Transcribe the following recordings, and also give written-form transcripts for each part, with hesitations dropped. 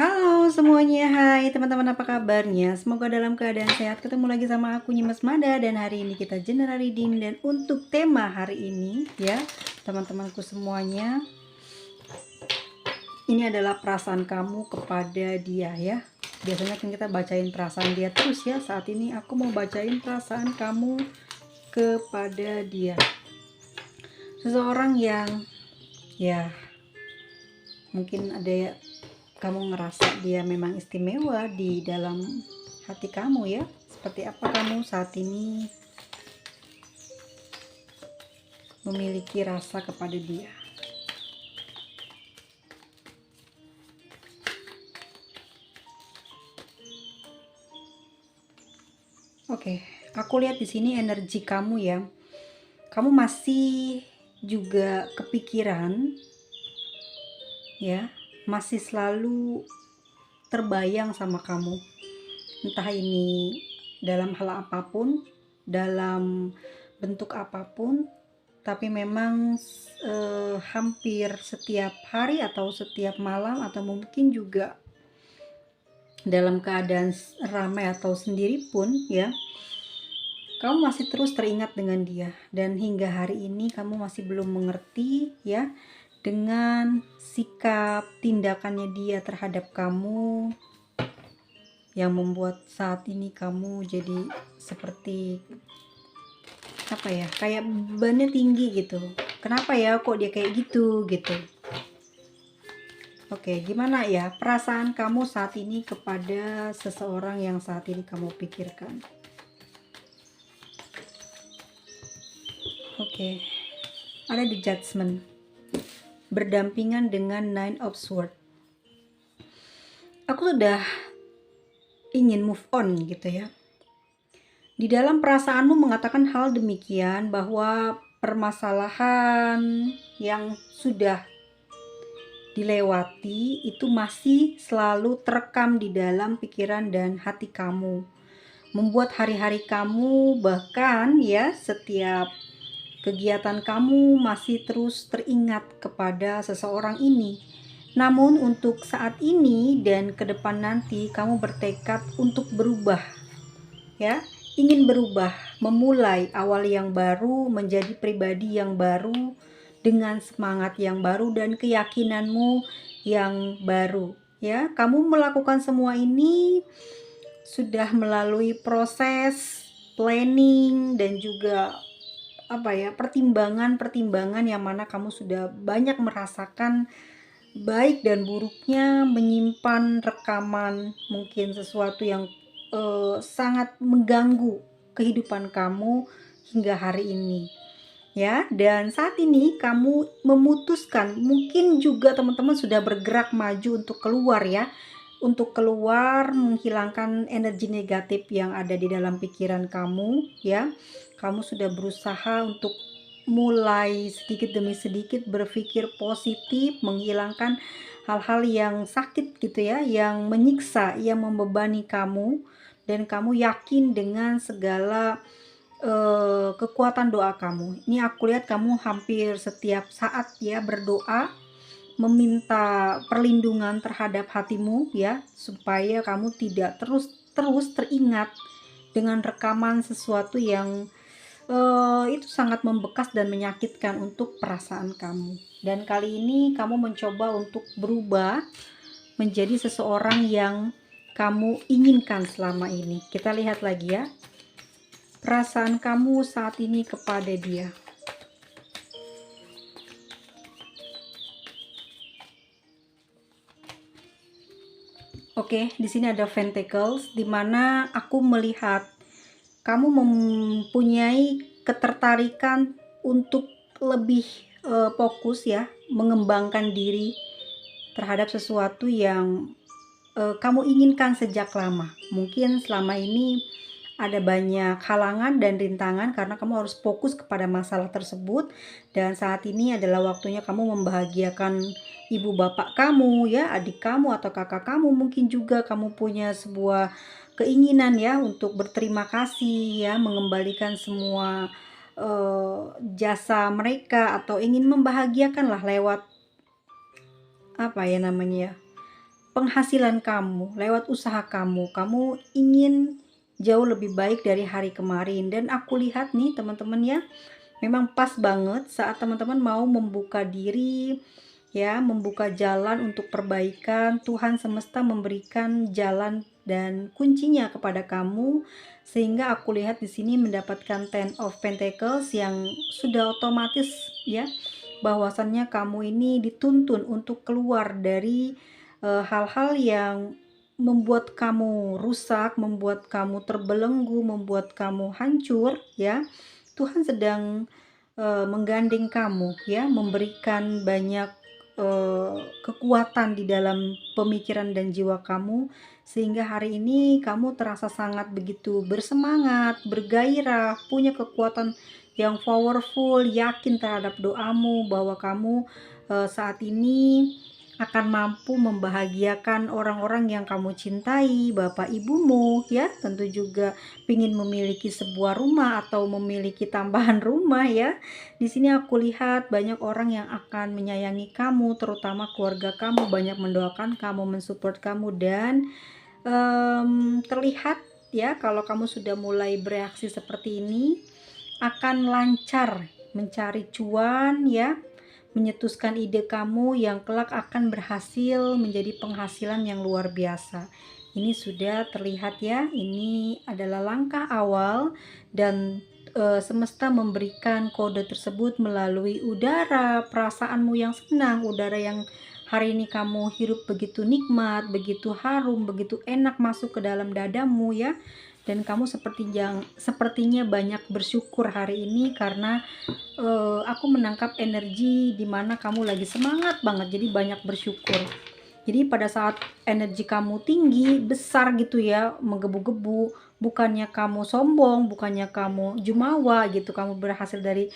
Halo semuanya, hai teman-teman, apa kabarnya? Semoga dalam keadaan sehat. Ketemu lagi sama aku Nyimas Mada, dan hari ini kita general reading. Dan untuk tema hari ini ya teman-temanku semuanya, ini adalah perasaan kamu kepada dia ya. Biasanya kan kita bacain perasaan dia terus ya. Saat ini aku mau bacain perasaan kamu kepada dia. Seseorang yang ya mungkin ada ya, kamu ngerasa dia memang istimewa di dalam hati kamu ya. Seperti apa kamu saat ini memiliki rasa kepada dia? Oke, aku lihat di sini energi kamu ya. Kamu masih juga kepikiran ya, masih selalu terbayang sama kamu. Entah ini dalam hal apapun, dalam bentuk apapun, tapi memang hampir setiap hari atau setiap malam, atau mungkin juga dalam keadaan ramai atau sendiri pun ya, kamu masih terus teringat dengan dia. Dan hingga hari ini kamu masih belum mengerti ya, dengan sikap tindakannya dia terhadap kamu yang membuat saat ini kamu jadi seperti apa ya, kayak bebannya tinggi gitu. Kenapa ya kok dia kayak gitu. Oke, gimana ya perasaan kamu saat ini kepada seseorang yang saat ini kamu pikirkan? Oke, ada the Judgment berdampingan dengan Nine of Swords. Aku sudah ingin move on gitu ya. Di dalam perasaanmu mengatakan hal demikian, bahwa permasalahan yang sudah dilewati itu masih selalu terekam di dalam pikiran dan hati kamu, membuat hari-hari kamu, bahkan ya setiap kegiatan kamu masih terus teringat kepada seseorang ini. Namun untuk saat ini dan ke depan nanti kamu bertekad untuk berubah ya, ingin berubah, memulai awal yang baru, menjadi pribadi yang baru dengan semangat yang baru dan keyakinanmu yang baru ya. Kamu melakukan semua ini sudah melalui proses planning dan juga apa ya, pertimbangan yang mana kamu sudah banyak merasakan baik dan buruknya, menyimpan rekaman mungkin sesuatu yang sangat mengganggu kehidupan kamu hingga hari ini ya. Dan saat ini kamu memutuskan, mungkin juga teman-teman sudah bergerak maju untuk keluar ya, untuk keluar, menghilangkan energi negatif yang ada di dalam pikiran kamu ya. Kamu sudah berusaha untuk mulai sedikit demi sedikit berpikir positif, menghilangkan hal-hal yang sakit gitu ya, yang menyiksa, yang membebani kamu. Dan kamu yakin dengan segala kekuatan doa kamu. Ini aku lihat kamu hampir setiap saat ya berdoa, meminta perlindungan terhadap hatimu ya, supaya kamu tidak terus teringat dengan rekaman sesuatu yang itu sangat membekas dan menyakitkan untuk perasaan kamu. Dan kali ini kamu mencoba untuk berubah menjadi seseorang yang kamu inginkan selama ini. Kita lihat lagi ya perasaan kamu saat ini kepada dia. Oke, di sini ada Pentacles, di mana aku melihat kamu mempunyai ketertarikan untuk lebih fokus ya, mengembangkan diri terhadap sesuatu yang kamu inginkan sejak lama. Mungkin selama ini ada banyak halangan dan rintangan karena kamu harus fokus kepada masalah tersebut, dan saat ini adalah waktunya kamu membahagiakan ibu bapak kamu ya, adik kamu atau kakak kamu. Mungkin juga kamu punya sebuah keinginan ya untuk berterima kasih ya, mengembalikan semua jasa mereka, atau ingin membahagiakan lah lewat apa ya namanya ya, penghasilan kamu, lewat usaha kamu. Kamu ingin jauh lebih baik dari hari kemarin, dan aku lihat nih teman-teman ya, memang pas banget saat teman-teman mau membuka diri ya, membuka jalan untuk perbaikan. Tuhan semesta memberikan jalan dan kuncinya kepada kamu, sehingga aku lihat di sini mendapatkan Ten of Pentacles yang sudah otomatis ya, bahwasannya kamu ini dituntun untuk keluar dari hal-hal yang membuat kamu rusak, membuat kamu terbelenggu, membuat kamu hancur ya. Tuhan sedang menggandeng kamu ya, memberikan banyak kekuatan di dalam pemikiran dan jiwa kamu, sehingga hari ini kamu terasa sangat begitu bersemangat, bergairah, punya kekuatan yang powerful, yakin terhadap doamu bahwa kamu saat ini akan mampu membahagiakan orang-orang yang kamu cintai, bapak ibumu ya, tentu juga ingin memiliki sebuah rumah atau memiliki tambahan rumah ya. Di sini aku lihat banyak orang yang akan menyayangi kamu, terutama keluarga kamu, banyak mendoakan kamu, mensupport kamu, dan terlihat ya, kalau kamu sudah mulai bereaksi seperti ini, akan lancar mencari cuan ya, menyetuskan ide kamu yang kelak akan berhasil menjadi penghasilan yang luar biasa. Ini sudah terlihat ya, ini adalah langkah awal, dan semesta memberikan kode tersebut melalui udara, perasaanmu yang senang, udara yang hari ini kamu hirup begitu nikmat, begitu harum, begitu enak masuk ke dalam dadamu ya. Dan kamu sepertinya banyak bersyukur hari ini, karena aku menangkap energi di mana kamu lagi semangat banget, jadi banyak bersyukur. Jadi pada saat energi kamu tinggi, besar gitu ya, menggebu-gebu, bukannya kamu sombong, bukannya kamu jumawa gitu, kamu berhasil dari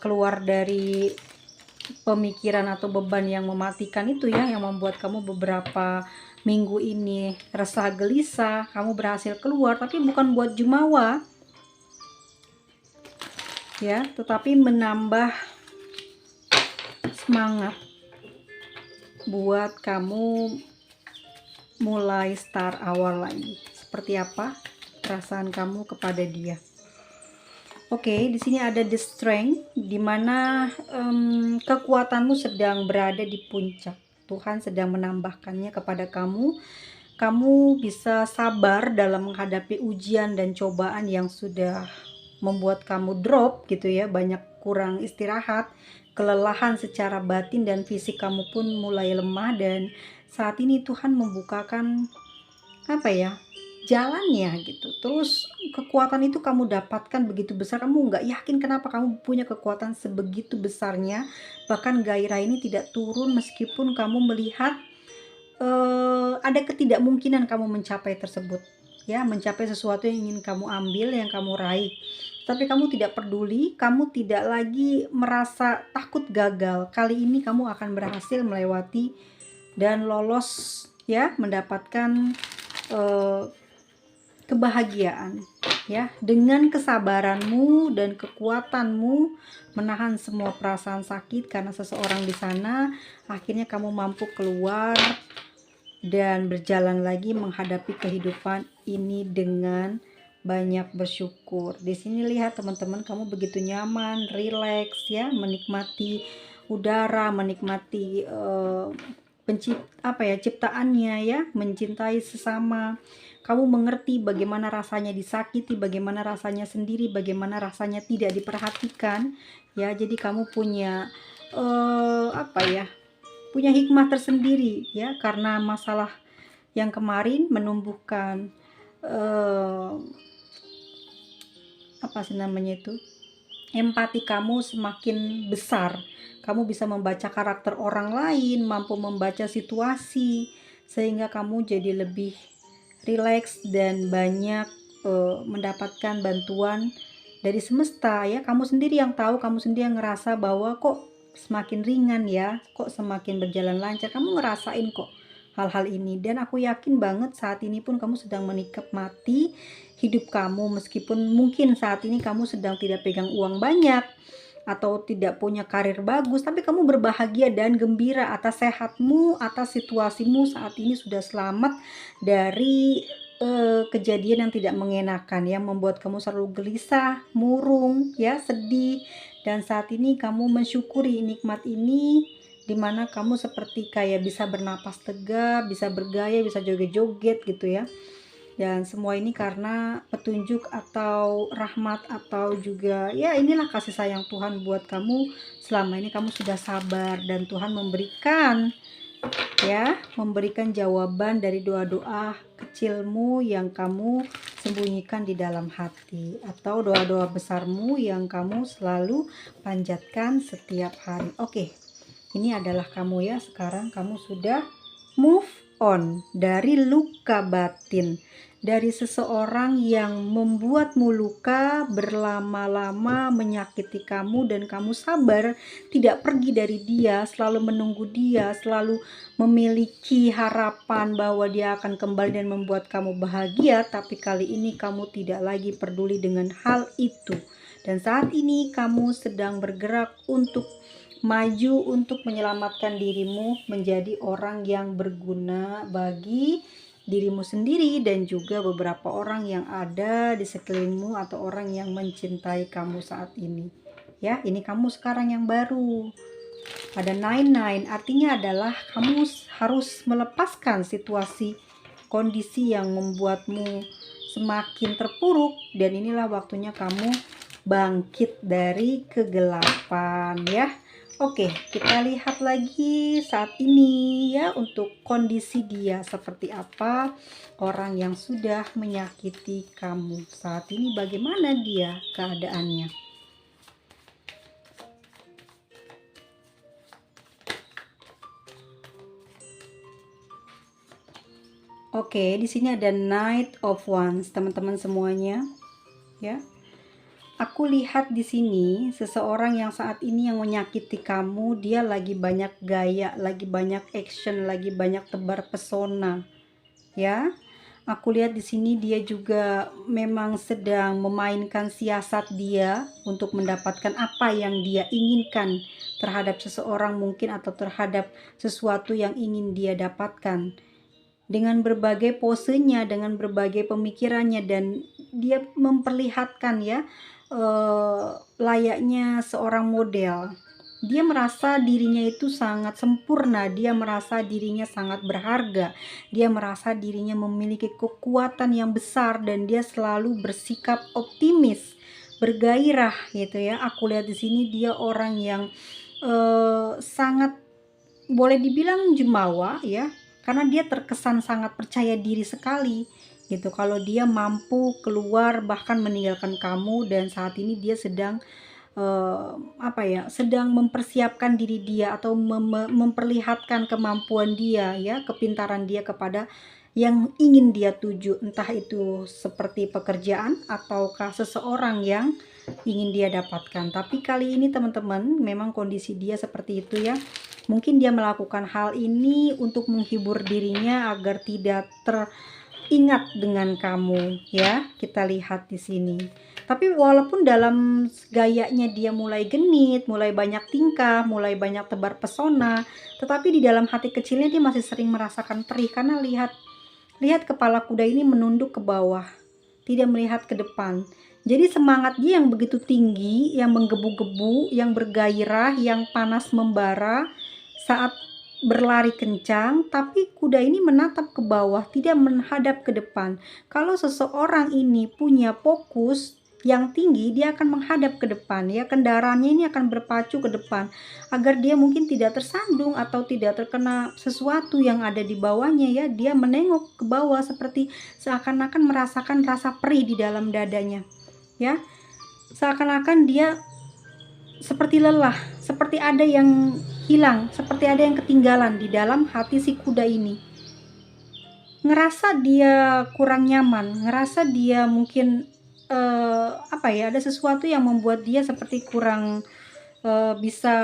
keluar dari pemikiran atau beban yang mematikan itu ya, yang membuat kamu beberapa minggu ini resah gelisah, kamu berhasil keluar, tapi bukan buat jumawa ya, tetapi menambah semangat buat kamu mulai start awal lagi. Seperti apa perasaan kamu kepada dia? Oke, di sini ada the strength, dimana kekuatanmu sedang berada di puncak. Tuhan sedang menambahkannya kepada kamu. Kamu bisa sabar dalam menghadapi ujian dan cobaan yang sudah membuat kamu drop gitu ya, banyak kurang istirahat, kelelahan secara batin dan fisik kamu pun mulai lemah. Dan saat ini Tuhan membukakan apa ya, jalannya gitu. Terus kekuatan itu kamu dapatkan begitu besar, kamu nggak yakin kenapa kamu punya kekuatan sebegitu besarnya. Bahkan gairah ini tidak turun meskipun kamu melihat ada ketidakmungkinan kamu mencapai tersebut ya, mencapai sesuatu yang ingin kamu ambil, yang kamu raih. Tapi kamu tidak peduli, kamu tidak lagi merasa takut gagal. Kali ini kamu akan berhasil melewati dan lolos ya, mendapatkan kebahagiaan ya, dengan kesabaranmu dan kekuatanmu menahan semua perasaan sakit karena seseorang di sana. Akhirnya kamu mampu keluar dan berjalan lagi menghadapi kehidupan ini dengan banyak bersyukur. Di sini lihat teman-teman, kamu begitu nyaman, rileks ya, menikmati udara, menikmati ciptaannya ya, mencintai sesama. Kamu mengerti bagaimana rasanya disakiti, bagaimana rasanya sendiri, bagaimana rasanya tidak diperhatikan ya. Jadi kamu punya punya hikmah tersendiri ya, karena masalah yang kemarin menumbuhkan empati kamu semakin besar. Kamu bisa membaca karakter orang lain, mampu membaca situasi, sehingga kamu jadi lebih rileks dan banyak mendapatkan bantuan dari semesta ya. Kamu sendiri yang tahu, kamu sendiri yang ngerasa bahwa kok semakin ringan ya, kok semakin berjalan lancar. Kamu ngerasain kok hal-hal ini, dan aku yakin banget saat ini pun kamu sedang menikmati hidup kamu, meskipun mungkin saat ini kamu sedang tidak pegang uang banyak, atau tidak punya karir bagus, tapi kamu berbahagia dan gembira atas sehatmu, atas situasimu saat ini sudah selamat dari kejadian yang tidak mengenakan, yang membuat kamu selalu gelisah, murung, ya, sedih. Dan saat ini kamu mensyukuri nikmat ini, dimana kamu seperti kayak bisa bernapas lega, bisa bergaya, bisa joget-joget gitu ya. Dan semua ini karena petunjuk atau rahmat atau juga ya inilah kasih sayang Tuhan buat kamu. Selama ini kamu sudah sabar dan Tuhan memberikan jawaban dari doa-doa kecilmu yang kamu sembunyikan di dalam hati, atau doa-doa besarmu yang kamu selalu panjatkan setiap hari. Oke, ini adalah kamu ya. Sekarang kamu sudah move on dari luka batin, dari seseorang yang membuatmu luka berlama-lama, menyakiti kamu, dan kamu sabar tidak pergi dari dia, selalu menunggu dia, selalu memiliki harapan bahwa dia akan kembali dan membuat kamu bahagia. Tapi kali ini kamu tidak lagi peduli dengan hal itu, dan saat ini kamu sedang bergerak untuk maju, untuk menyelamatkan dirimu menjadi orang yang berguna bagi dirimu sendiri dan juga beberapa orang yang ada di sekelilingmu atau orang yang mencintai kamu saat ini. Ya, ini kamu sekarang yang baru. Ada 99, artinya adalah kamu harus melepaskan situasi kondisi yang membuatmu semakin terpuruk, dan inilah waktunya kamu bangkit dari kegelapan ya. Oke, kita lihat lagi saat ini ya, untuk kondisi dia seperti apa. Orang yang sudah menyakiti kamu saat ini, bagaimana dia keadaannya? Oke, di sini ada Knight of Wands, teman-teman semuanya ya. Aku lihat di sini seseorang yang saat ini yang menyakiti kamu, dia lagi banyak gaya, lagi banyak action, lagi banyak tebar pesona. Ya. Aku lihat di sini dia juga memang sedang memainkan siasat dia untuk mendapatkan apa yang dia inginkan terhadap seseorang mungkin, atau terhadap sesuatu yang ingin dia dapatkan. Dengan berbagai posenya, dengan berbagai pemikirannya, dan dia memperlihatkan ya, layaknya seorang model. Dia merasa dirinya itu sangat sempurna, dia merasa dirinya sangat berharga, dia merasa dirinya memiliki kekuatan yang besar, dan dia selalu bersikap optimis, bergairah gitu ya. Aku lihat di sini dia orang yang sangat boleh dibilang jumawa ya, karena dia terkesan sangat percaya diri sekali gitu, kalau dia mampu keluar bahkan meninggalkan kamu. Dan saat ini dia sedang sedang mempersiapkan diri dia, atau memperlihatkan kemampuan dia ya, kepintaran dia kepada yang ingin dia tuju, entah itu seperti pekerjaan ataukah seseorang yang ingin dia dapatkan. Tapi kali ini teman-teman, memang kondisi dia seperti itu ya. Mungkin dia melakukan hal ini untuk menghibur dirinya agar tidak teringat dengan kamu ya. Kita lihat di sini. Tapi walaupun dalam gayanya dia mulai genit, mulai banyak tingkah, mulai banyak tebar pesona, tetapi di dalam hati kecilnya dia masih sering merasakan perih, karena lihat kepala kuda ini menunduk ke bawah, tidak melihat ke depan. Jadi semangat dia yang begitu tinggi, yang menggebu-gebu, yang bergairah, yang panas membara saat berlari kencang, tapi kuda ini menatap ke bawah, tidak menghadap ke depan. Kalau seseorang ini punya fokus yang tinggi, dia akan menghadap ke depan ya, kendaraannya ini akan berpacu ke depan agar dia mungkin tidak tersandung atau tidak terkena sesuatu yang ada di bawahnya ya. Dia menengok ke bawah seperti seakan-akan merasakan rasa perih di dalam dadanya ya, seakan-akan dia seperti lelah, seperti ada yang hilang, seperti ada yang ketinggalan di dalam hati si kuda ini. Ngerasa dia kurang nyaman, ngerasa dia mungkin ada sesuatu yang membuat dia seperti kurang bisa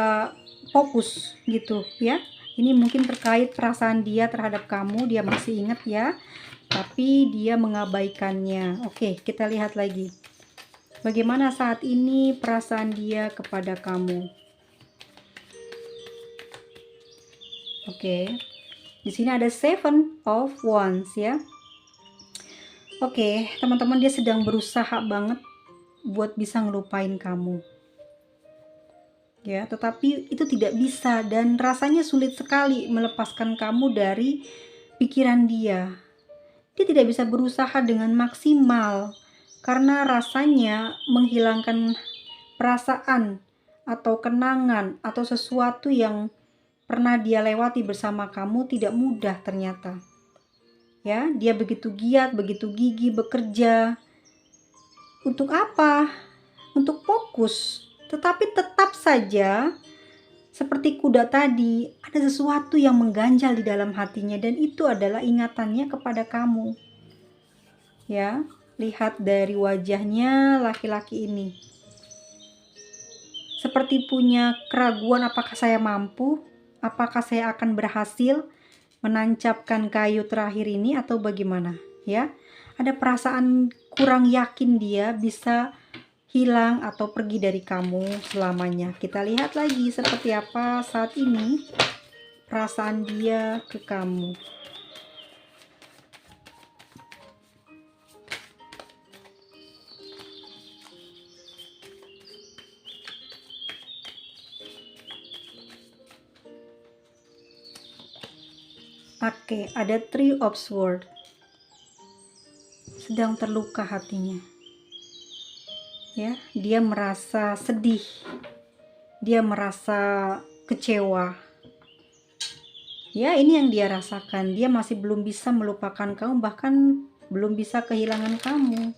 fokus gitu ya. Ini mungkin terkait perasaan dia terhadap kamu, dia masih ingat ya, tapi dia mengabaikannya. Oke, kita lihat lagi. Bagaimana saat ini perasaan dia kepada kamu? Oke. Di sini ada Seven of Wands ya. Oke, teman-teman, dia sedang berusaha banget buat bisa ngelupain kamu. Ya, tetapi itu tidak bisa dan rasanya sulit sekali melepaskan kamu dari pikiran dia. Dia tidak bisa berusaha dengan maksimal karena rasanya menghilangkan perasaan atau kenangan atau sesuatu yang pernah dia lewati bersama kamu tidak mudah ternyata. Ya, dia begitu giat, begitu gigih bekerja. Untuk apa? Untuk fokus. Tetapi tetap saja seperti kuda tadi, ada sesuatu yang mengganjal di dalam hatinya dan itu adalah ingatannya kepada kamu. Ya, lihat dari wajahnya laki-laki ini. Seperti punya keraguan, apakah saya mampu? Apakah saya akan berhasil menancapkan kayu terakhir ini atau bagaimana? Ya, ada perasaan kurang yakin dia bisa hilang atau pergi dari kamu selamanya. Kita lihat lagi seperti apa saat ini perasaan dia ke kamu. Oke, ada Three of Swords. Sedang terluka hatinya. Ya, dia merasa sedih. Dia merasa kecewa. Ya, ini yang dia rasakan. Dia masih belum bisa melupakan kamu, bahkan belum bisa kehilangan kamu.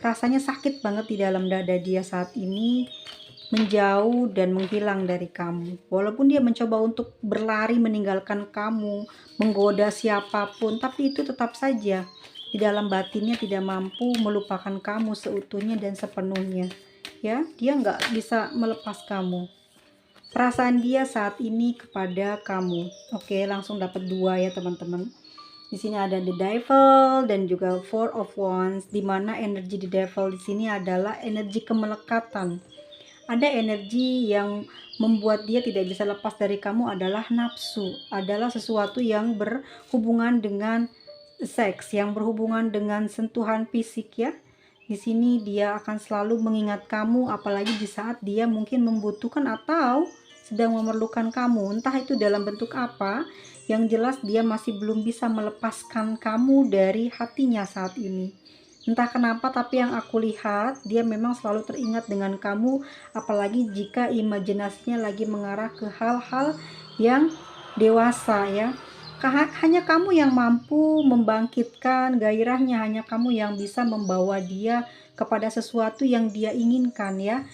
Rasanya sakit banget di dalam dada dia saat ini, menjauh dan menghilang dari kamu. Walaupun dia mencoba untuk berlari meninggalkan kamu, menggoda siapapun, tapi itu tetap saja di dalam batinnya tidak mampu melupakan kamu seutuhnya dan sepenuhnya. Ya, dia nggak bisa melepas kamu. Perasaan dia saat ini kepada kamu. Oke, langsung dapat 2 ya teman-teman. Di sini ada The Devil dan juga Four of Wands, di mana energi The Devil di sini adalah energi kemelekatan. Ada energi yang membuat dia tidak bisa lepas dari kamu adalah nafsu, adalah sesuatu yang berhubungan dengan seks, yang berhubungan dengan sentuhan fisik ya. Di sini dia akan selalu mengingat kamu, apalagi di saat dia mungkin membutuhkan atau sedang memerlukan kamu, entah itu dalam bentuk apa. Yang jelas dia masih belum bisa melepaskan kamu dari hatinya saat ini. Entah kenapa, tapi yang aku lihat dia memang selalu teringat dengan kamu, apalagi jika imajinasinya lagi mengarah ke hal-hal yang dewasa ya. Hanya kamu yang mampu membangkitkan gairahnya, hanya kamu yang bisa membawa dia kepada sesuatu yang dia inginkan ya.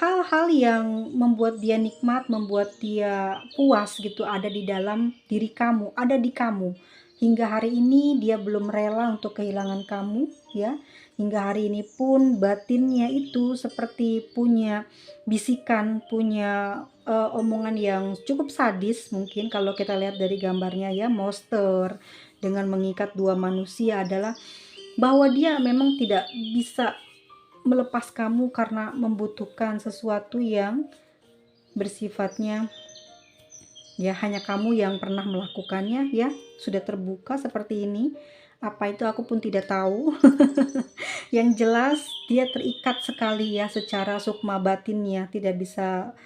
Hal-hal yang membuat dia nikmat, membuat dia puas gitu ada di dalam diri kamu, ada di kamu. Hingga hari ini dia belum rela untuk kehilangan kamu ya. Hingga hari ini pun batinnya itu seperti punya bisikan, punya omongan yang cukup sadis mungkin kalau kita lihat dari gambarnya ya, monster dengan mengikat 2 manusia adalah bahwa dia memang tidak bisa melepas kamu karena membutuhkan sesuatu yang bersifatnya ya hanya kamu yang pernah melakukannya ya. Sudah terbuka seperti ini. Apa itu aku pun tidak tahu. Yang jelas dia terikat sekali ya secara sukma batinnya, tidak bisa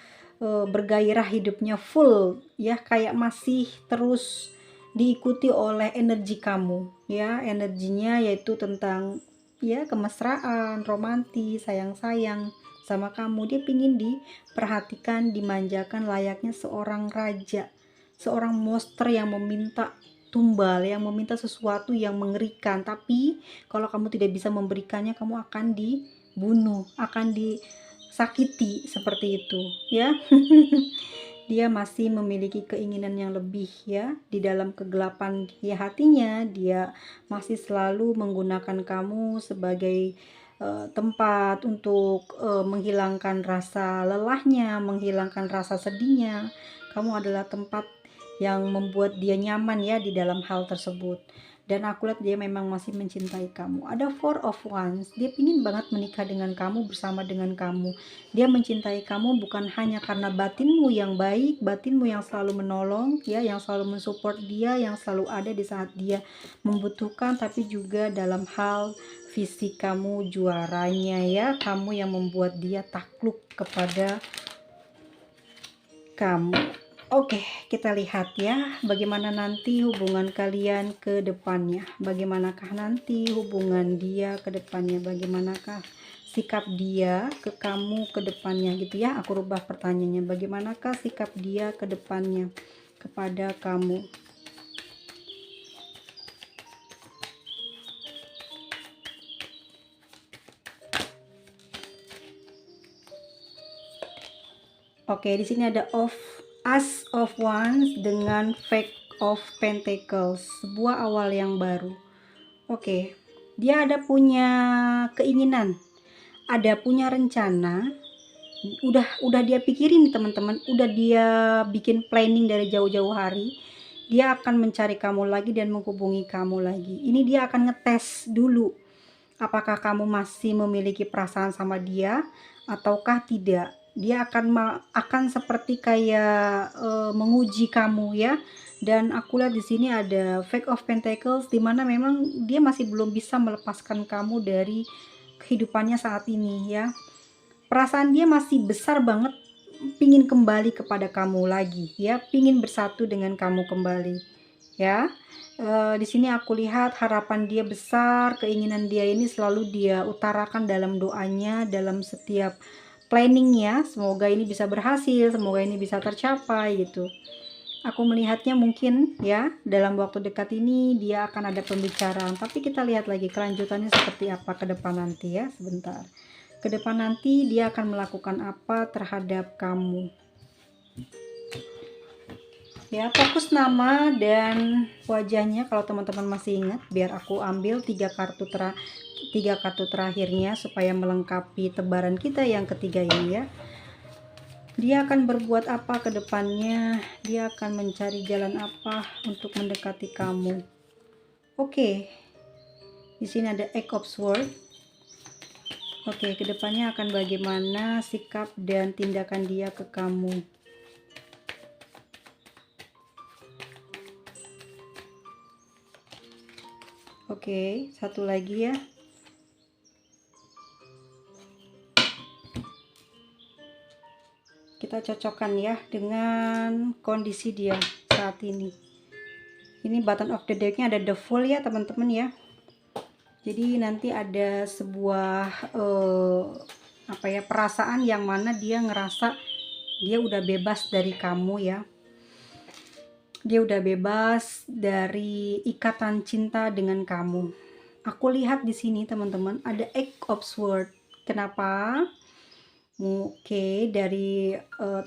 bergairah hidupnya full ya, kayak masih terus diikuti oleh energi kamu ya. Energinya yaitu tentang ya kemesraan, romantis, sayang-sayang sama kamu. Dia pingin diperhatikan, dimanjakan layaknya seorang raja, seorang monster yang meminta tumbal, yang meminta sesuatu yang mengerikan. Tapi kalau kamu tidak bisa memberikannya, kamu akan dibunuh, akan disakiti seperti itu ya. Dia masih memiliki keinginan yang lebih ya. Di dalam kegelapan di hatinya, dia masih selalu menggunakan kamu sebagai tempat untuk menghilangkan rasa lelahnya, menghilangkan rasa sedihnya. Kamu adalah tempat yang membuat dia nyaman ya di dalam hal tersebut. dan aku lihat dia memang masih mencintai kamu. Ada Four of Wands, dia pingin banget menikah dengan kamu, bersama dengan kamu. Dia mencintai kamu bukan hanya karena batinmu yang baik, batinmu yang selalu menolong ya, yang selalu mensupport dia, yang selalu ada di saat dia membutuhkan, tapi juga dalam hal fisik kamu juaranya ya, kamu yang membuat dia takluk kepada kamu. Oke, kita lihat ya bagaimana nanti hubungan kalian ke depannya. Bagaimanakah nanti hubungan dia ke depannya? Bagaimanakah sikap dia ke kamu ke depannya gitu ya. Aku rubah pertanyaannya. Bagaimanakah sikap dia ke depannya kepada kamu? Oke, di sini ada As of Wands dengan Five of Pentacles, sebuah awal yang baru. Oke, dia ada punya keinginan, ada punya rencana, udah dia pikirin teman-teman, udah dia bikin planning dari jauh-jauh hari. Dia akan mencari kamu lagi dan menghubungi kamu lagi. Ini dia akan ngetes dulu apakah kamu masih memiliki perasaan sama dia ataukah tidak. Dia akan seperti kayak menguji kamu ya. Dan aku lihat di sini ada Five of Pentacles, dimana memang dia masih belum bisa melepaskan kamu dari kehidupannya saat ini ya. Perasaan dia masih besar banget, pingin kembali kepada kamu lagi ya, pingin bersatu dengan kamu kembali ya. Di sini aku lihat harapan dia besar, keinginan dia ini selalu dia utarakan dalam doanya, dalam setiap planningnya. Semoga ini bisa berhasil, semoga ini bisa tercapai gitu. Aku melihatnya mungkin ya dalam waktu dekat ini dia akan ada pembicaraan, tapi kita lihat lagi kelanjutannya seperti apa ke depan nanti ya. Sebentar, ke depan nanti dia akan melakukan apa terhadap kamu ya. Fokus nama dan wajahnya kalau teman-teman masih ingat, biar aku ambil tiga kartu terakhirnya supaya melengkapi tebaran kita yang ketiga ini ya. Dia akan berbuat apa ke depannya, dia akan mencari jalan apa untuk mendekati kamu. Oke, di sini ada Eight of Swords. Oke, kedepannya akan bagaimana sikap dan tindakan dia ke kamu. Oke, satu lagi ya. Kita cocokkan ya dengan kondisi dia saat ini. Ini button of the deck-nya ada the Fool ya teman-teman ya. Jadi nanti ada sebuah perasaan yang mana dia ngerasa dia udah bebas dari kamu ya. Dia udah bebas dari ikatan cinta dengan kamu. Aku lihat di sini teman-teman ada Eight of Swords. Kenapa? Oke, dari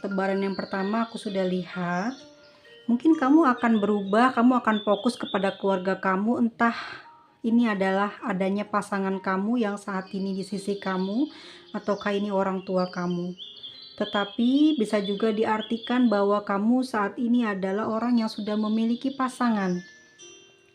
tebaran yang pertama aku sudah lihat. Mungkin kamu akan berubah, kamu akan fokus kepada keluarga kamu, entah ini adalah adanya pasangan kamu yang saat ini di sisi kamu, ataukah ini orang tua kamu. Tetapi bisa juga diartikan bahwa kamu saat ini adalah orang yang sudah memiliki pasangan,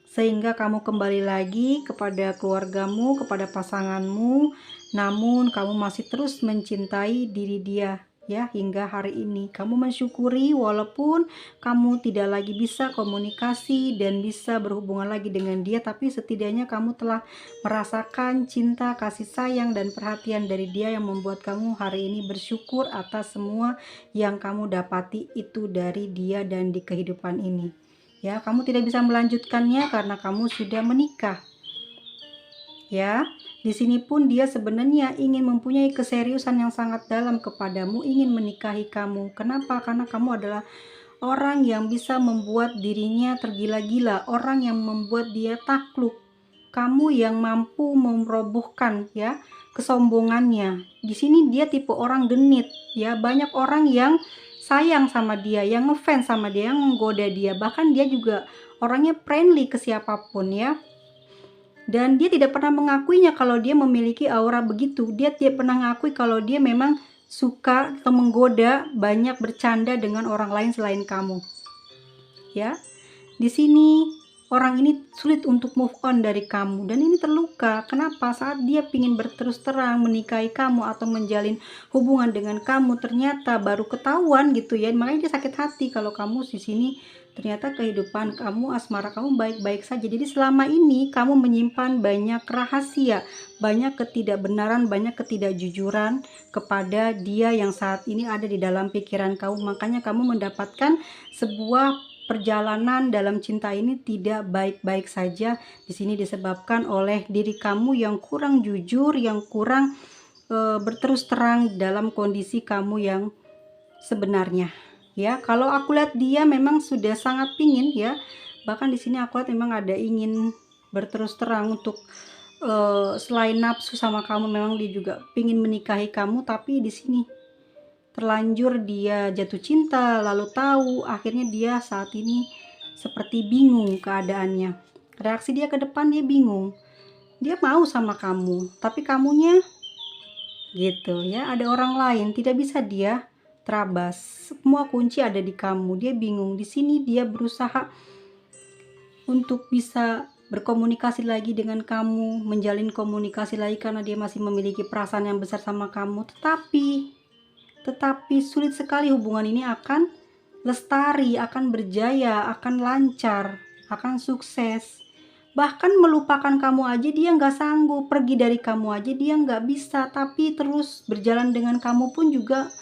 sehingga kamu kembali lagi kepada keluargamu, kepada pasanganmu, namun kamu masih terus mencintai diri dia ya. Hingga hari ini kamu mensyukuri walaupun kamu tidak lagi bisa komunikasi dan bisa berhubungan lagi dengan dia, tapi setidaknya kamu telah merasakan cinta, kasih sayang dan perhatian dari dia yang membuat kamu hari ini bersyukur atas semua yang kamu dapati itu dari dia dan di kehidupan ini ya. Kamu tidak bisa melanjutkannya karena kamu sudah menikah ya. Di sini pun dia sebenarnya ingin mempunyai keseriusan yang sangat dalam kepadamu, ingin menikahi kamu. Kenapa? Karena kamu adalah orang yang bisa membuat dirinya tergila-gila, orang yang membuat dia takluk. Kamu yang mampu merobohkan ya kesombongannya. Di sini dia tipe orang genit ya. Banyak orang yang sayang sama dia, yang ngefans sama dia, yang menggoda dia. Bahkan dia juga orangnya friendly ke siapapun ya. Dan dia tidak pernah mengakuinya kalau dia memiliki aura begitu. Dia tidak pernah mengakui kalau dia memang suka atau menggoda, banyak bercanda dengan orang lain selain kamu. Ya. Di sini orang ini sulit untuk move on dari kamu dan ini terluka. Kenapa? Saat dia ingin berterus terang menikahi kamu atau menjalin hubungan dengan kamu, ternyata baru ketahuan gitu ya. Makanya dia sakit hati kalau kamu di sini ternyata kehidupan kamu, asmara kamu baik-baik saja. Jadi selama ini kamu menyimpan banyak rahasia, banyak ketidakbenaran, banyak ketidakjujuran kepada dia yang saat ini ada di dalam pikiran kamu. Makanya kamu mendapatkan sebuah perjalanan dalam cinta ini tidak baik-baik saja. Di sini disebabkan oleh diri kamu yang kurang jujur, yang kurang berterus terang dalam kondisi kamu yang sebenarnya. Ya, kalau aku lihat dia memang sudah sangat pingin ya. Bahkan di sini aku lihat memang ada ingin berterus terang untuk selain nafsu sama kamu, memang dia juga pingin menikahi kamu, tapi di sini terlanjur dia jatuh cinta, lalu tahu, akhirnya dia saat ini seperti bingung keadaannya. Reaksi dia ke depan, dia bingung. Dia mau sama kamu, tapi kamunya gitu ya, ada orang lain, tidak bisa dia terabas. Semua kunci ada di kamu. Dia bingung. Di sini dia berusaha untuk bisa berkomunikasi lagi dengan kamu, menjalin komunikasi lagi karena dia masih memiliki perasaan yang besar sama kamu. Tetapi sulit sekali hubungan ini akan lestari, akan berjaya, akan lancar, akan sukses. Bahkan melupakan kamu aja dia nggak sanggup, pergi dari kamu aja dia nggak bisa, tapi terus berjalan dengan kamu pun juga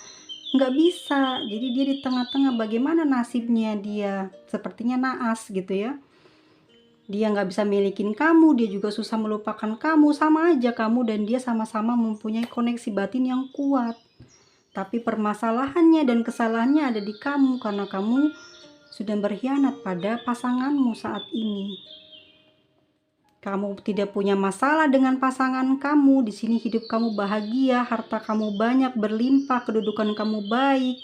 nggak bisa. Jadi dia di tengah-tengah, bagaimana nasibnya dia? Sepertinya naas gitu ya. Dia nggak bisa milikin kamu, dia juga susah melupakan kamu. Sama aja kamu dan dia sama-sama mempunyai koneksi batin yang kuat. Tapi permasalahannya dan kesalahannya ada di kamu karena kamu sudah berkhianat pada pasanganmu saat ini. Kamu tidak punya masalah dengan pasangan kamu. Di sini hidup kamu bahagia, harta kamu banyak, berlimpah, kedudukan kamu baik.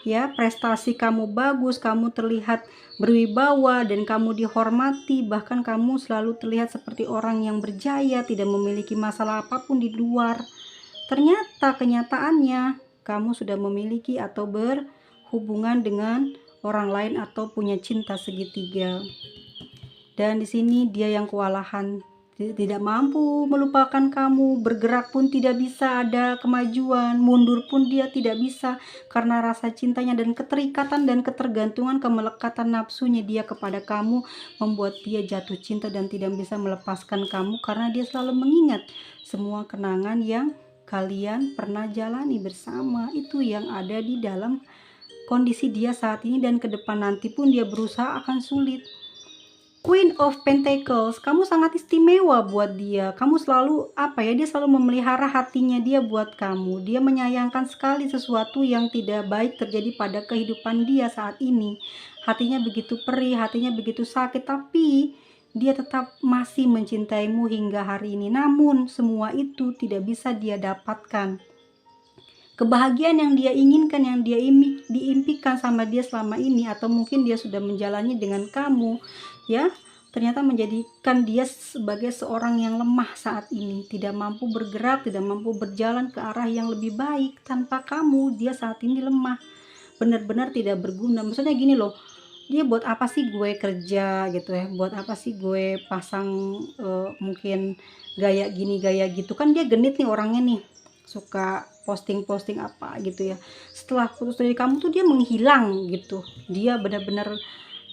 Ya, prestasi kamu bagus, kamu terlihat berwibawa dan kamu dihormati, bahkan kamu selalu terlihat seperti orang yang berjaya, tidak memiliki masalah apapun di luar. Ternyata kenyataannya kamu sudah memiliki atau berhubungan dengan orang lain atau punya cinta segitiga. Dan di sini dia yang kewalahan, tidak mampu melupakan kamu, bergerak pun tidak bisa ada kemajuan, mundur pun dia tidak bisa karena rasa cintanya dan keterikatan dan ketergantungan, kemelekatan nafsunya dia kepada kamu membuat dia jatuh cinta dan tidak bisa melepaskan kamu karena dia selalu mengingat semua kenangan yang kalian pernah jalani bersama. Itu yang ada di dalam kondisi dia saat ini dan ke depan nanti pun dia berusaha akan sulit. Queen of Pentacles, kamu sangat istimewa buat dia. Kamu selalu dia selalu memelihara hatinya dia buat kamu. Dia menyayangkan sekali sesuatu yang tidak baik terjadi pada kehidupan dia saat ini. Hatinya begitu perih, hatinya begitu sakit, tapi dia tetap masih mencintaimu hingga hari ini. Namun semua itu tidak bisa dia dapatkan. Kebahagiaan yang dia inginkan, yang dia diimpikan sama dia selama ini, atau mungkin dia sudah menjalani dengan kamu ya, ternyata menjadikan dia sebagai seorang yang lemah saat ini, tidak mampu bergerak, tidak mampu berjalan ke arah yang lebih baik. Tanpa kamu dia saat ini lemah, benar-benar tidak berguna. Maksudnya gini loh, dia buat apa sih gue kerja gitu ya, buat apa sih gue pasang mungkin gaya gini gaya gitu, kan dia genit nih orangnya nih, suka posting-posting apa gitu ya. Setelah putus dari kamu tuh dia menghilang gitu, dia benar-benar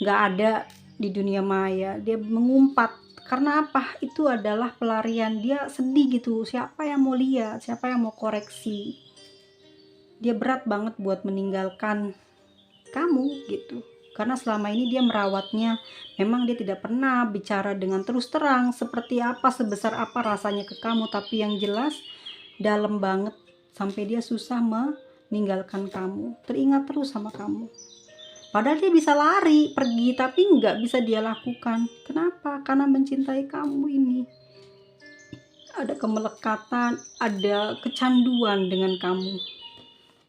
nggak ada di dunia maya, dia mengumpat. Karena apa? Itu adalah pelarian dia, sedih gitu. Siapa yang mau lihat, siapa yang mau koreksi? Dia berat banget buat meninggalkan kamu gitu, karena selama ini dia merawatnya. Memang dia tidak pernah bicara dengan terus terang seperti apa, sebesar apa rasanya ke kamu, tapi yang jelas dalam banget sampai dia susah meninggalkan kamu, teringat terus sama kamu. Padahal dia bisa lari pergi, tapi nggak bisa dia lakukan. Kenapa? Karena mencintai kamu ini. Ada kemelekatan, ada kecanduan dengan kamu.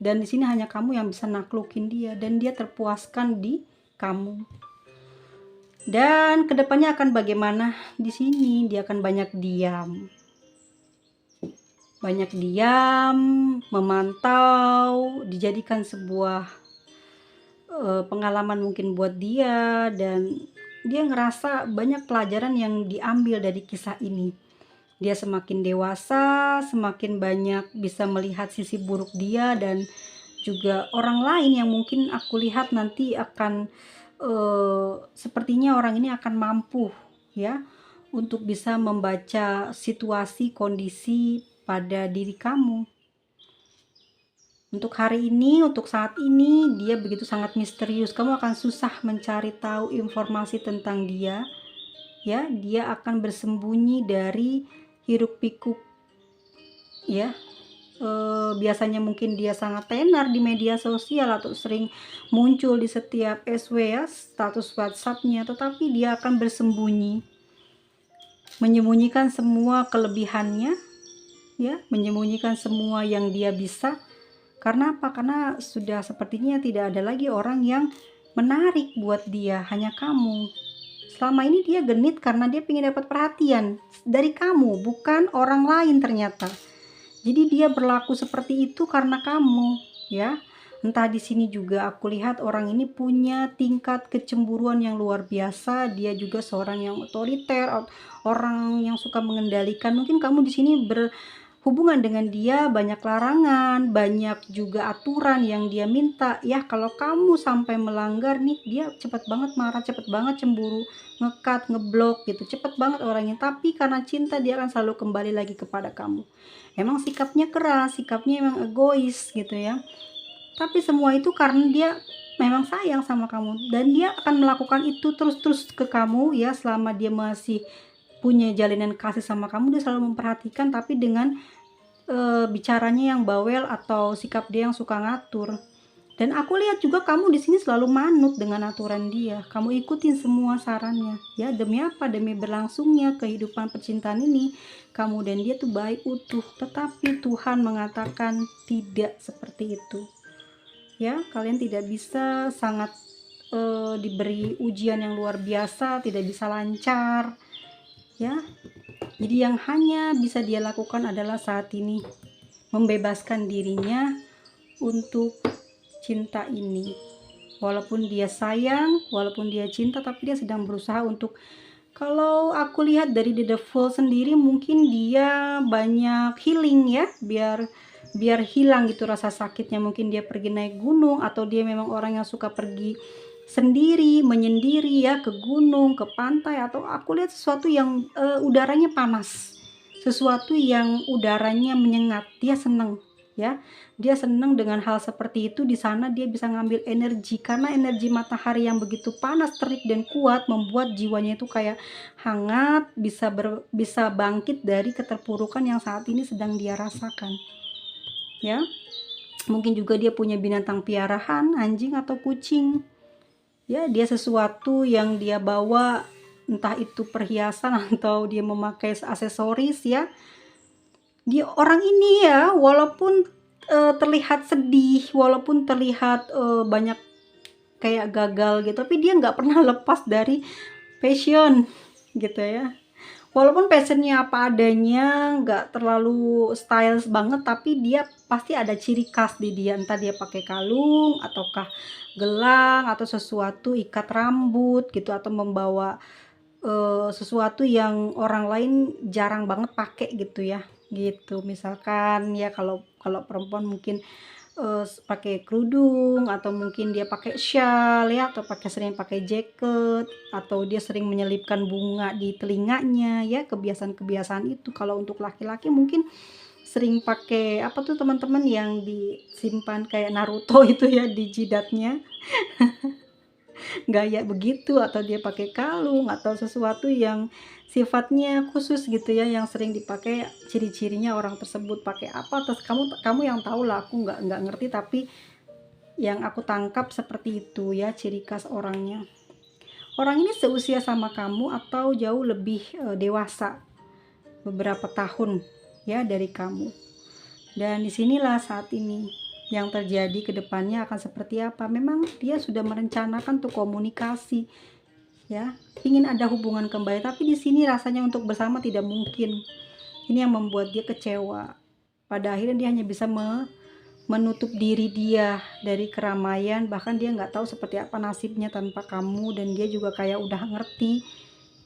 Dan di sini hanya kamu yang bisa naklukin dia, dan dia terpuaskan di kamu. Dan kedepannya akan bagaimana? Di sini dia akan banyak diam, memantau, dijadikan sebuah pengalaman mungkin buat dia, dan dia ngerasa banyak pelajaran yang diambil dari kisah ini. Dia semakin dewasa, semakin banyak bisa melihat sisi buruk dia, dan juga orang lain yang mungkin aku lihat nanti akan sepertinya orang ini akan mampu ya untuk bisa membaca situasi kondisi pada diri kamu. Untuk hari ini, untuk saat ini, dia begitu sangat misterius. Kamu akan susah mencari tahu informasi tentang dia. Ya, dia akan bersembunyi dari hiruk pikuk. Ya, biasanya mungkin dia sangat tenar di media sosial atau sering muncul di setiap SW ya, status WhatsApp-nya, tetapi dia akan bersembunyi, menyembunyikan semua kelebihannya, ya, menyembunyikan semua yang dia bisa. Karena apa? Karena sudah sepertinya tidak ada lagi orang yang menarik buat dia, hanya kamu. Selama ini dia genit karena dia ingin dapat perhatian dari kamu, bukan orang lain ternyata. Jadi dia berlaku seperti itu karena kamu, ya. Entah di sini juga aku lihat orang ini punya tingkat kecemburuan yang luar biasa. Dia juga seorang yang otoriter, orang yang suka mengendalikan. Mungkin kamu di sini hubungan dengan dia banyak larangan, banyak juga aturan yang dia minta. Ya, kalau kamu sampai melanggar nih, dia cepat banget marah, cepat banget cemburu, ngekat, ngeblok gitu. Cepat banget orangnya. Tapi karena cinta dia akan selalu kembali lagi kepada kamu. Emang sikapnya keras, sikapnya emang egois gitu ya. Tapi semua itu karena dia memang sayang sama kamu, dan dia akan melakukan itu terus-terus ke kamu ya, selama dia masih punya jalinan kasih sama kamu. Dia selalu memperhatikan, tapi dengan bicaranya yang bawel atau sikap dia yang suka ngatur. Dan aku lihat juga kamu di sini selalu manut dengan aturan dia. Kamu ikutin semua sarannya. Ya, demi apa? Demi berlangsungnya kehidupan percintaan ini. Kamu dan dia tuh baik utuh. Tetapi Tuhan mengatakan tidak seperti itu. Ya, kalian tidak bisa sangat diberi ujian yang luar biasa, tidak bisa lancar. Ya, jadi yang hanya bisa dia lakukan adalah saat ini membebaskan dirinya untuk cinta ini. Walaupun dia sayang, walaupun dia cinta, tapi dia sedang berusaha untuk, kalau aku lihat dari The Devil sendiri, mungkin dia banyak healing ya, biar hilang gitu rasa sakitnya. Mungkin dia pergi naik gunung, atau dia memang orang yang suka pergi sendiri, menyendiri ya, ke gunung, ke pantai, atau aku lihat sesuatu yang udaranya panas, sesuatu yang udaranya menyengat. Dia senang ya, dia senang dengan hal seperti itu. Di sana dia bisa ngambil energi, karena energi matahari yang begitu panas, terik dan kuat membuat jiwanya itu kayak hangat, bisa bangkit dari keterpurukan yang saat ini sedang dia rasakan ya. Mungkin juga dia punya binatang piaraan, anjing atau kucing. Ya, dia sesuatu yang dia bawa, entah itu perhiasan atau dia memakai aksesoris ya. Dia orang ini ya, walaupun terlihat sedih, walaupun terlihat banyak kayak gagal gitu, tapi dia nggak pernah lepas dari passion gitu ya. Walaupun passionnya apa adanya, nggak terlalu styles banget, tapi dia pasti ada ciri khas di dia. Entah dia pakai kalung, ataukah gelang, atau sesuatu ikat rambut gitu, atau membawa sesuatu yang orang lain jarang banget pakai gitu ya. Gitu. Misalkan ya, kalau perempuan mungkin pakai kerudung, atau mungkin dia pakai shawl ya, atau sering pakai jaket, atau dia sering menyelipkan bunga di telinganya ya, kebiasaan-kebiasaan itu. Kalau untuk laki-laki mungkin sering pakai apa tuh teman-teman, yang disimpan kayak Naruto itu ya di jidatnya, gaya begitu. Atau dia pakai kalung atau sesuatu yang sifatnya khusus gitu ya, yang sering dipakai. Ciri-cirinya orang tersebut pakai apa, terus kamu yang tahu lah, aku nggak ngerti, tapi yang aku tangkap seperti itu ya, ciri khas orangnya. Orang ini seusia sama kamu atau jauh lebih dewasa, beberapa tahun ya dari kamu. Dan disinilah saat ini yang terjadi ke depannya akan seperti apa. Memang dia sudah merencanakan untuk komunikasi ya, ingin ada hubungan kembali, tapi di sini rasanya untuk bersama tidak mungkin. Ini yang membuat dia kecewa. Pada akhirnya dia hanya bisa menutup diri dia dari keramaian, bahkan dia nggak tahu seperti apa nasibnya tanpa kamu, dan dia juga kayak udah ngerti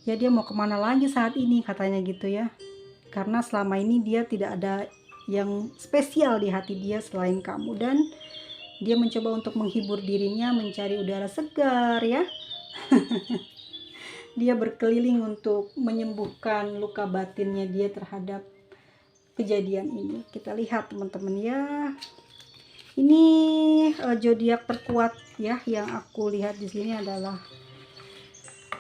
ya dia mau kemana lagi saat ini, katanya gitu ya, karena selama ini dia tidak ada yang spesial di hati dia selain kamu, dan dia mencoba untuk menghibur dirinya, mencari udara segar ya. Dia berkeliling untuk menyembuhkan luka batinnya dia terhadap kejadian ini. Kita lihat teman-teman ya. Ini zodiak terkuat ya yang aku lihat di sini adalah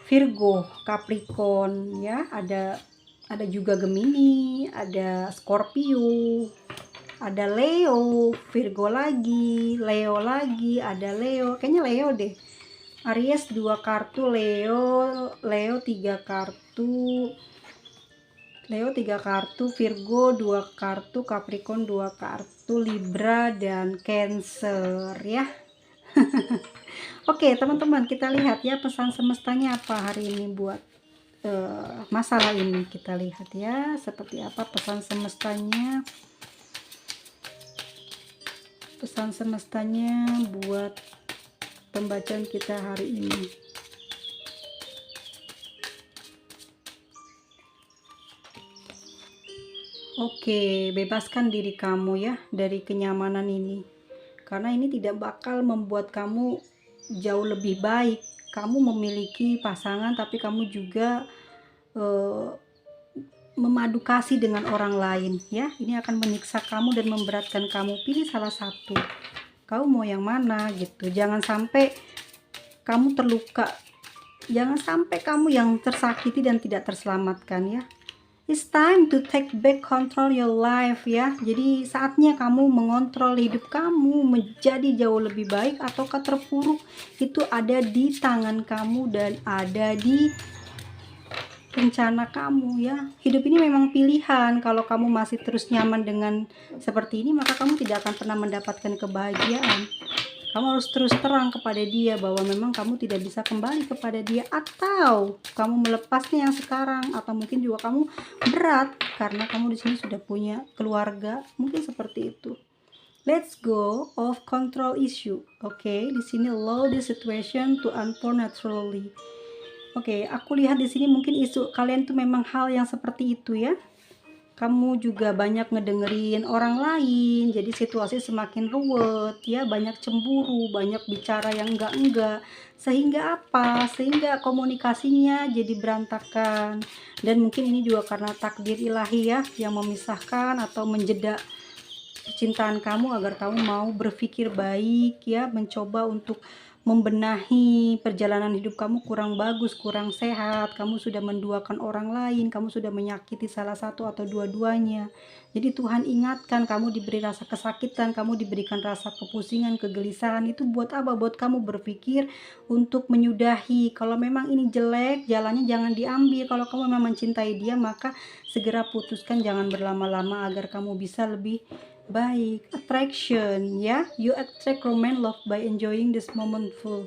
Virgo, Capricorn ya. Ada juga Gemini, ada Scorpio, ada Leo, Virgo lagi, Leo lagi, ada Leo, kayaknya Leo deh. Aries 2 kartu, Leo 3 kartu, Leo 3 kartu, Virgo 2 kartu, Capricorn 2 kartu, Libra dan Cancer ya. Oke teman-teman, kita lihat ya pesan semestanya apa hari ini buat masalah ini. Kita lihat ya seperti apa pesan semestanya. Pesan semestanya buat pembacaan kita hari ini. Oke, bebaskan diri kamu ya dari kenyamanan ini, karena ini tidak bakal membuat kamu jauh lebih baik. Kamu memiliki pasangan tapi kamu juga memadu kasih dengan orang lain ya. Ini akan menyiksa kamu dan memberatkan kamu. Pilih salah satu, kamu mau yang mana gitu. Jangan sampai kamu terluka, jangan sampai kamu yang tersakiti dan tidak terselamatkan ya. It's time to take back control your life ya. Jadi saatnya kamu mengontrol hidup kamu menjadi jauh lebih baik ataukah terpuruk, itu ada di tangan kamu dan ada di rencana kamu ya. Hidup ini memang pilihan. Kalau kamu masih terus nyaman dengan seperti ini, maka kamu tidak akan pernah mendapatkan kebahagiaan. Kamu harus terus terang kepada dia bahwa memang kamu tidak bisa kembali kepada dia, atau kamu melepasnya yang sekarang, atau mungkin juga kamu berat karena kamu di sini sudah punya keluarga, mungkin seperti itu. Let's go of control issue. Oke, di sini allow the situation to unfold naturally. Oke, aku lihat di sini mungkin isu kalian tuh memang hal yang seperti itu ya. Kamu juga banyak ngedengerin orang lain, jadi situasi semakin ruwet ya, banyak cemburu, banyak bicara yang enggak-enggak, sehingga apa? Sehingga komunikasinya jadi berantakan. Dan mungkin ini juga karena takdir ilahi ya, yang memisahkan atau menjeda percintaan kamu agar kamu mau berpikir baik ya, mencoba untuk membenahi perjalanan hidup kamu kurang bagus, kurang sehat. Kamu sudah menduakan orang lain, kamu sudah menyakiti salah satu atau dua-duanya. Jadi Tuhan ingatkan, kamu diberi rasa kesakitan, kamu diberikan rasa kepusingan, kegelisahan. Itu buat apa? Buat kamu berpikir untuk menyudahi. Kalau memang ini jelek, jalannya jangan diambil. Kalau kamu memang mencintai dia, maka segera putuskan, jangan berlama-lama agar kamu bisa lebih baik. Attraction ya, you attract romance love by enjoying this moment full.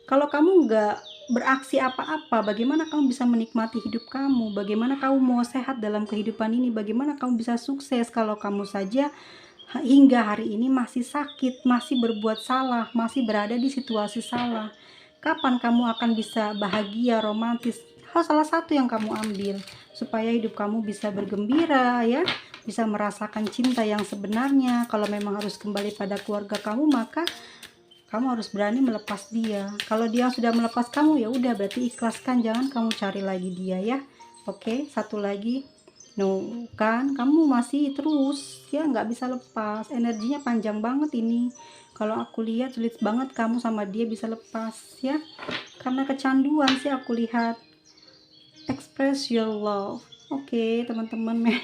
Kalau kamu nggak beraksi apa-apa, bagaimana kamu bisa menikmati hidup kamu? Bagaimana kamu mau sehat dalam kehidupan ini? Bagaimana kamu bisa sukses kalau kamu saja hingga hari ini masih sakit, masih berbuat salah, masih berada di situasi salah? Kapan kamu akan bisa bahagia, romantis? Salah satu yang kamu ambil supaya hidup kamu bisa bergembira ya, bisa merasakan cinta yang sebenarnya. Kalau memang harus kembali pada keluarga kamu, maka kamu harus berani melepas dia. Kalau dia sudah melepas kamu, ya udah berarti ikhlaskan, jangan kamu cari lagi dia ya. Oke, satu lagi, no kan kamu masih terus ya, nggak bisa lepas, energinya panjang banget ini. Kalau aku lihat sulit banget kamu sama dia bisa lepas ya, karena kecanduan sih aku lihat. Express your love. Oke teman-teman.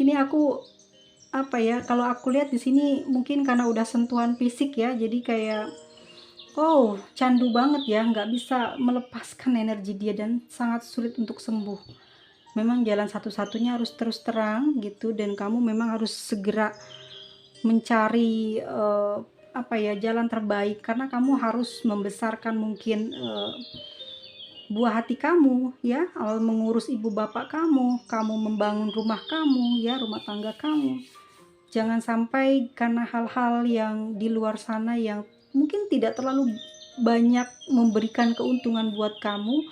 Ini aku apa ya, kalau aku lihat di sini mungkin karena udah sentuhan fisik ya, jadi kayak oh candu banget ya, nggak bisa melepaskan energi dia dan sangat sulit untuk sembuh. Memang jalan satu-satunya harus terus terang gitu, dan kamu memang harus segera mencari apa ya, jalan terbaik, karena kamu harus membesarkan mungkin buah hati kamu ya, mengurus ibu bapak kamu, kamu membangun rumah kamu ya, rumah tangga kamu. Jangan sampai karena hal-hal yang di luar sana yang mungkin tidak terlalu banyak memberikan keuntungan buat kamu,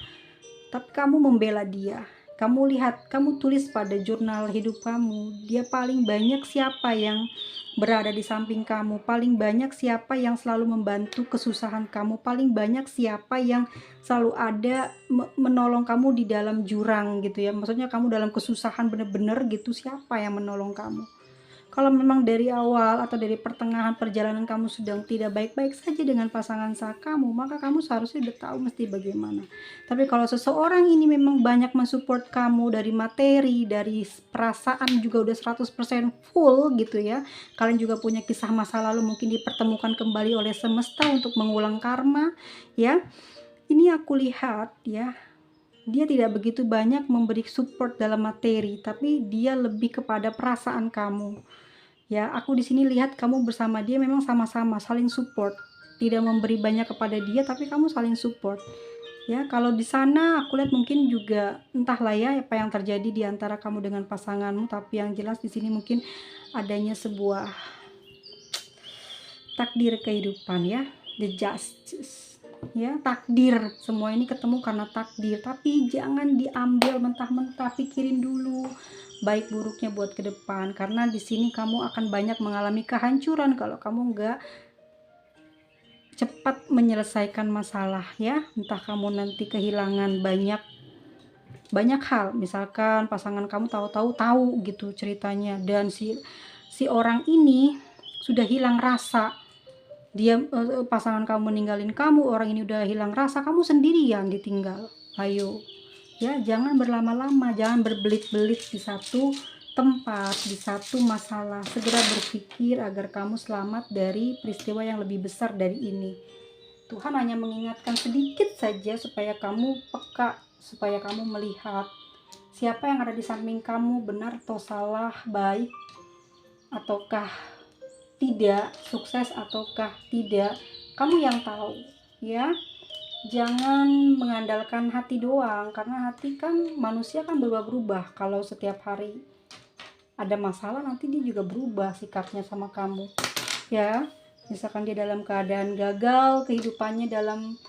tapi kamu membela dia. Kamu lihat, kamu tulis pada jurnal hidup kamu, dia paling banyak siapa yang berada di samping kamu, paling banyak siapa yang selalu membantu kesusahan kamu, paling banyak siapa yang selalu ada menolong kamu di dalam jurang gitu ya. Maksudnya kamu dalam kesusahan bener-bener gitu, siapa yang menolong kamu. Kalau memang dari awal atau dari pertengahan perjalanan kamu sedang tidak baik-baik saja dengan pasangan kamu, maka kamu seharusnya udah tahu mesti bagaimana. Tapi kalau seseorang ini memang banyak mensupport kamu dari materi, dari perasaan juga udah 100% full gitu ya. Kalian juga punya kisah masa lalu mungkin dipertemukan kembali oleh semesta untuk mengulang karma ya. Ini aku lihat ya, dia tidak begitu banyak memberi support dalam materi, tapi dia lebih kepada perasaan kamu. Ya, aku di sini lihat kamu bersama dia memang sama-sama saling support. Tidak memberi banyak kepada dia, tapi kamu saling support. Ya, kalau di sana aku lihat mungkin juga entahlah ya apa yang terjadi di antara kamu dengan pasanganmu, tapi yang jelas di sini mungkin adanya sebuah takdir kehidupan ya, the justice. Ya, takdir. Semua ini ketemu karena takdir, tapi jangan diambil mentah-mentah, pikirin dulu baik buruknya buat ke depan, karena di sini kamu akan banyak mengalami kehancuran kalau kamu enggak cepat menyelesaikan masalah ya. Entah kamu nanti kehilangan banyak hal, misalkan pasangan kamu tahu gitu ceritanya, dan si orang ini sudah hilang rasa, dia pasangan kamu meninggalin kamu, orang ini udah hilang rasa, kamu sendirian ditinggal. Ayo ya, jangan berlama-lama, jangan berbelit-belit di satu tempat, di satu masalah. Segera berpikir agar kamu selamat dari peristiwa yang lebih besar dari ini. Tuhan hanya mengingatkan sedikit saja supaya kamu peka, supaya kamu melihat siapa yang ada di samping kamu, benar atau salah, baik ataukah tidak, sukses ataukah tidak, kamu yang tahu ya. Jangan mengandalkan hati doang, karena hati kan manusia kan berubah-berubah. Kalau setiap hari ada masalah, nanti dia juga berubah sikapnya sama kamu ya. Misalkan dia dalam keadaan gagal kehidupannya dalam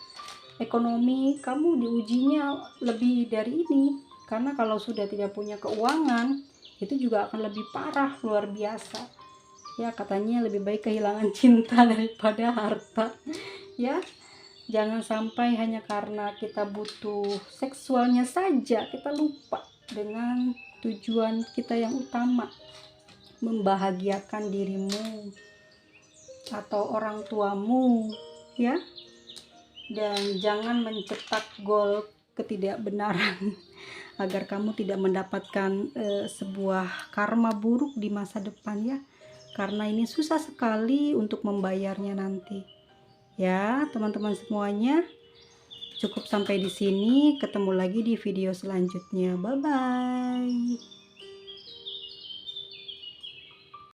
ekonomi, kamu diujinya lebih dari ini, karena kalau sudah tidak punya keuangan itu juga akan lebih parah, luar biasa ya. Katanya lebih baik kehilangan cinta daripada harta ya. Jangan sampai hanya karena kita butuh seksualnya saja kita lupa dengan tujuan kita yang utama, membahagiakan dirimu atau orang tuamu ya. Dan jangan mencetak gol ketidakbenaran agar kamu tidak mendapatkan sebuah karma buruk di masa depan ya, karena ini susah sekali untuk membayarnya nanti. Ya, teman-teman semuanya, cukup sampai di sini. Ketemu lagi di video selanjutnya. Bye bye.